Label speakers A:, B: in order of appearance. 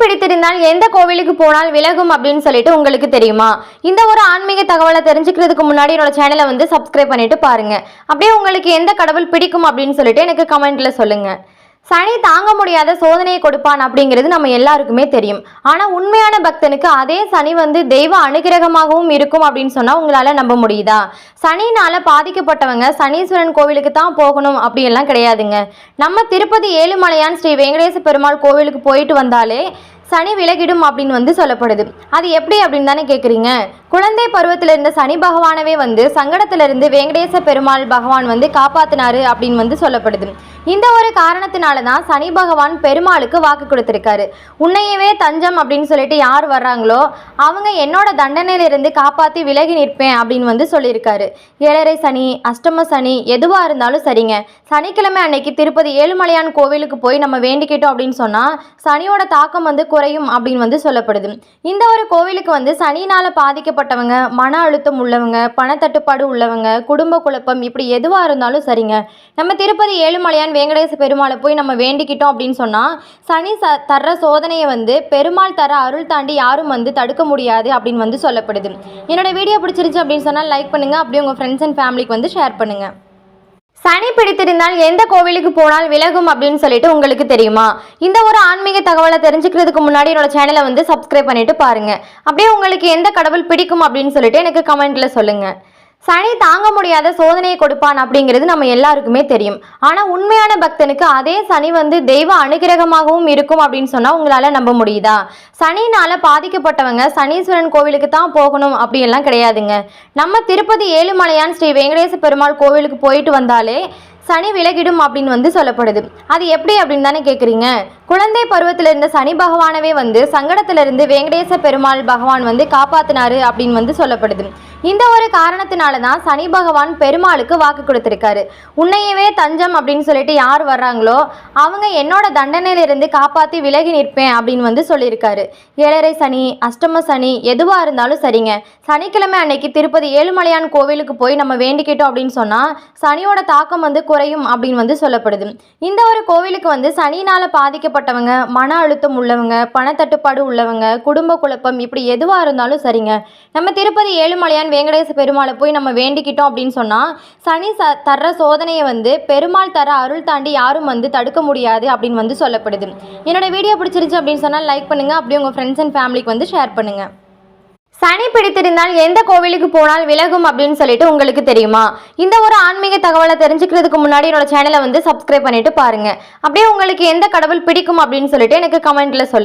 A: பிடித்திருந்தால் எந்த கோவிலுக்கு போனால் விலகும் அப்படின்னு சொல்லிட்டு உங்களுக்கு தெரியுமா? இந்த ஒரு ஆன்மீக தகவலை தெரிஞ்சுக்கிறதுக்கு முன்னாடி என்னோட சேனலை வந்து சப்ஸ்கிரைப் பண்ணிட்டு பாருங்க. அப்படியே உங்களுக்கு எந்த கடவுள் பிடிக்கும் அப்படின்னு சொல்லிட்டு எனக்கு கமெண்ட்ல சொல்லுங்க. சனி தாங்க முடியாத சோதனையை கொடுப்பான் அப்படிங்கிறது நம்ம எல்லாருக்குமே தெரியும். ஆனா உண்மையான பக்தனுக்கு அதே சனி வந்து தெய்வ அனுகிரகமாகவும் இருக்கும் அப்படின்னு சொன்னா உங்களால நம்ப முடியுதா? சனினால பாதிக்கப்பட்டவங்க சனீஸ்வரன் கோவிலுக்கு தான் போகணும் அப்படியெல்லாம் கிடையாதுங்க. நம்ம திருப்பதி ஏழுமலையான் ஸ்ரீ வெங்கடேச பெருமாள் கோவிலுக்கு போயிட்டு வந்தாலே சனி விலகிடும் அப்படின்னு வந்து சொல்லப்படுது. அது எப்படி அப்படின்னு தானே கேட்குறீங்க. குழந்தை பருவத்தில் இருந்த சனி பகவானவே வந்து சங்கடத்திலிருந்து வெங்கடேச பெருமாள் பகவான் வந்து காப்பாத்தினாரு அப்படின்னு வந்து சொல்லப்படுது. இந்த ஒரு காரணத்தினால தான் சனி பகவான் பெருமாளுக்கு வாக்கு கொடுத்திருக்காரு. உன்னையவே தஞ்சம் அப்படின்னு சொல்லிட்டு யார் வர்றாங்களோ அவங்க என்னோட தண்டனையிலிருந்து காப்பாற்றி விலகி நிற்பேன் அப்படின்னு வந்து சொல்லியிருக்காரு. ஏழரை சனி, அஷ்டம சனி எதுவாக இருந்தாலும் சரிங்க. சனிக்கிழமை அன்னைக்கு திருப்பதி ஏழுமலையான் கோவிலுக்கு போய் நம்ம வேண்டிக்கிட்டோம் அப்படின்னு சொன்னால் சனியோட தாக்கம் வந்து குறையும் அப்படின்னு வந்து சொல்லப்படுது. இந்த ஒரு கோவிலுக்கு வந்து சனினால பாதிக்கப்பட்டவங்க, மன அழுத்தம் உள்ளவங்க, பணத்தட்டுப்பாடு உள்ளவங்க, குடும்ப குழப்பம் இப்படி எதுவாக இருந்தாலும் சரிங்க, நம்ம திருப்பதி ஏழுமலையான் வெங்கடேச பெருமாளை போய் நம்ம வேண்டிக்கிட்டோம் அப்படின்னு சொன்னால் சனி தர்ற சோதனையை வந்து பெருமாள் தர அருள் தாண்டி யாரும் வந்து தடுக்க முடியாது அப்படின்னு வந்து சொல்லப்படுது. என்னோட வீடியோ பிடிச்சிருச்சு அப்படின்னு சொன்னால் லைக் பண்ணுங்க. அப்படியே உங்கள் ஃப்ரெண்ட்ஸ் அண்ட் ஃபேமிலிக்கு வந்து ஷேர் பண்ணுங்க. சனி பிடித்திருந்தால் எந்த கோவிலுக்கு போனால் விலகும் அப்படின்னு சொல்லிட்டு உங்களுக்கு தெரியுமா? இந்த ஒரு ஆன்மீக தகவலை தெரிஞ்சுக்கிறதுக்கு முன்னாடி என்னோட சேனலை வந்து சப்ஸ்கிரைப் பண்ணிட்டு பாருங்க. அப்படியே உங்களுக்கு எந்த கடவுள் பிடிக்கும் அப்படின்னு சொல்லிட்டு எனக்கு கமெண்ட்ல சொல்லுங்க. சனி தாங்க முடியாத சோதனையை கொடுப்பான் அப்படிங்கிறது நம்ம எல்லாருக்குமே தெரியும். ஆனா உண்மையான பக்தனுக்கு அதே சனி வந்து தெய்வ அனுகிரகமாகவும் இருக்கும் அப்படின்னு சொன்னா உங்களால நம்ப முடியுதா? சனினால பாதிக்கப்பட்டவங்க சனீஸ்வரன் கோவிலுக்கு தான் போகணும் அப்படியெல்லாம் கிடையாதுங்க. நம்ம திருப்பதி ஏழுமலையான் ஸ்ரீ வெங்கடேச பெருமாள் கோவிலுக்கு போயிட்டு வந்தாலே சனி விலகிடும் அப்படின்னு வந்து சொல்லப்படுது. அது எப்படி அப்படின்னு தானே கேட்குறீங்க. குழந்தை பருவத்தில் இருந்த சனி பகவானவே வந்து சங்கடத்திலிருந்து வெங்கடேச பெருமாள் பகவான் வந்து காப்பாத்தினாரு அப்படின்னு வந்து சொல்லப்படுது. இந்த ஒரு காரணத்தினால தான் சனி பகவான் பெருமாளுக்கு வாக்கு கொடுத்திருக்காரு. உன்னையவே தஞ்சம் அப்படின்னு சொல்லிட்டு யார் வர்றாங்களோ அவங்க என்னோட தண்டனையிலிருந்து காப்பாற்றி விலகி நிற்பேன் அப்படின்னு வந்து சொல்லியிருக்காரு. ஏழரை சனி, அஷ்டம சனி எதுவாக இருந்தாலும் சரிங்க. சனிக்கிழமை அன்னைக்கு திருப்பதி ஏழுமலையான் கோவிலுக்கு போய் நம்ம வேண்டிக்கிட்டோம் அப்படின்னு சொன்னால் சனியோட தாக்கம் வந்து குறையும் அப்படின்னு வந்து சொல்லப்படுது. இந்த ஒரு கோவிலுக்கு வந்து சனினால பாதிக்கப்பட்டவங்க, மன அழுத்தம் உள்ளவங்க, பணத்தட்டுப்பாடு உள்ளவங்க, குடும்ப குழப்பம் இப்படி எதுவாக இருந்தாலும் சரிங்க, நம்ம திருப்பதி ஏழுமலையான் வெங்கடேச பெருமாளை போய் நம்ம வேண்டிக்கிட்டோம் அப்படின்னு சொன்னால் சனி தர்ற சோதனையை வந்து பெருமாள் தர அருள் தாண்டி யாரும் வந்து தடுக்க முடியாது அப்படின்னு வந்து சொல்லப்படுது. என்னோட வீடியோ பிடிச்சிருச்சு அப்படின்னு சொன்னால் லைக் பண்ணுங்க. அப்படியே உங்கள் ஃப்ரெண்ட்ஸ் அண்ட் ஃபேமிலிக்கு வந்து ஷேர் பண்ணுங்க. சனி பிடித்திருந்தால் எந்த கோவிலுக்கு போனால் விலகும் அப்படின்னு சொல்லிட்டு உங்களுக்கு தெரியுமா? இந்த ஒரு ஆன்மீக தகவலை தெரிஞ்சுக்கிறதுக்கு முன்னாடி என்னோட சேனலை வந்து சப்ஸ்கிரைப் பண்ணிட்டு பாருங்க. அப்படியே உங்களுக்கு எந்த கடவுள் பிடிக்கும் அப்படின்னு சொல்லிட்டு எனக்கு கமெண்ட்ல சொல்லுங்க.